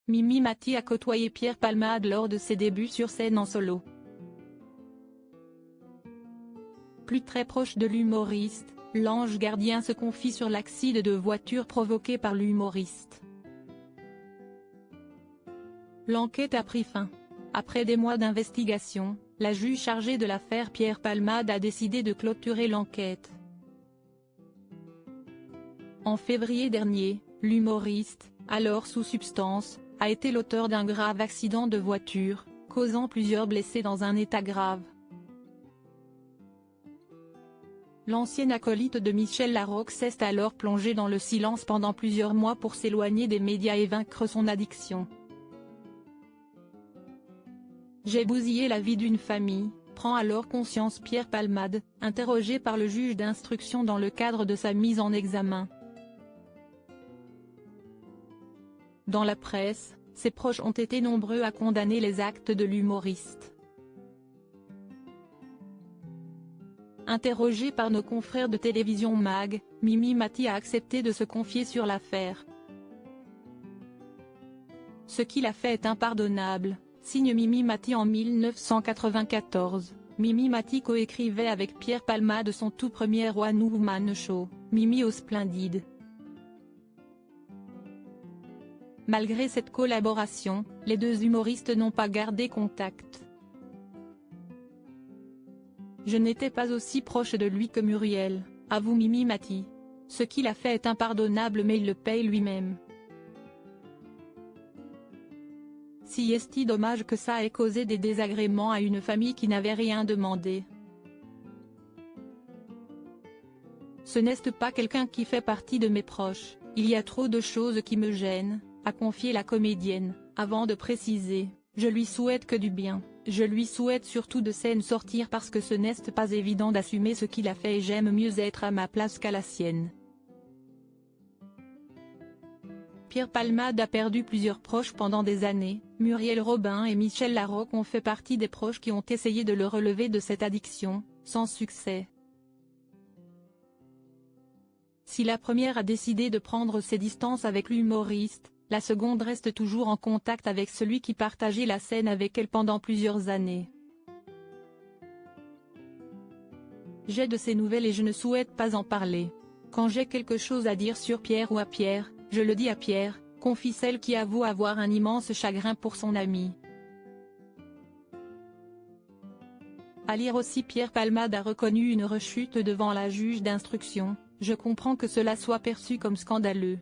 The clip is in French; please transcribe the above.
Mimi Mati a côtoyé Pierre Palmade lors de ses débuts sur scène en solo. Plus très proche de l'humoriste, l'ange gardien se confie sur l'accident de voiture provoqué par l'humoriste. L'enquête a pris fin. Après des mois d'investigation, la juge chargée de l'affaire Pierre Palmade a décidé de clôturer l'enquête. En février dernier, l'humoriste, alors sous substance, a été l'auteur d'un grave accident de voiture, causant plusieurs blessés dans un état grave. L'ancien acolyte de Michel Larocque s'est alors plongé dans le silence pendant plusieurs mois pour s'éloigner des médias et vaincre son addiction. J'ai bousillé la vie d'une famille, prend alors conscience Pierre Palmade, interrogé par le juge d'instruction dans le cadre de sa mise en examen. Dans la presse, ses proches ont été nombreux à condamner les actes de l'humoriste. Interrogé par nos confrères de télévision MAG, Mimi Mati a accepté de se confier sur l'affaire. Ce qu'il a fait est impardonnable, signe Mimi Mati en 1994. Mimi Mati coécrivait avec Pierre Palmade son tout premier One Woman Show, Mimi au Splendide. Malgré cette collaboration, les deux humoristes n'ont pas gardé contact. Je n'étais pas aussi proche de lui que Muriel, avoue Mimi Mati. Ce qu'il a fait est impardonnable mais il le paye lui-même. Si est-il dommage que ça ait causé des désagréments à une famille qui n'avait rien demandé. Ce n'est pas quelqu'un qui fait partie de mes proches, il y a trop de choses qui me gênent, a confié la comédienne, avant de préciser, je lui souhaite que du bien, je lui souhaite surtout de s'en sortir parce que ce n'est pas évident d'assumer ce qu'il a fait et j'aime mieux être à ma place qu'à la sienne. Pierre Palmade a perdu plusieurs proches pendant des années, Muriel Robin et Michel Larocque ont fait partie des proches qui ont essayé de le relever de cette addiction, sans succès. Si la première a décidé de prendre ses distances avec l'humoriste, la seconde reste toujours en contact avec celui qui partageait la scène avec elle pendant plusieurs années. J'ai de ces nouvelles et je ne souhaite pas en parler. Quand j'ai quelque chose à dire sur Pierre ou à Pierre, je le dis à Pierre, confie celle qui avoue avoir un immense chagrin pour son ami. À lire aussi Pierre Palmade a reconnu une rechute devant la juge d'instruction, je comprends que cela soit perçu comme scandaleux.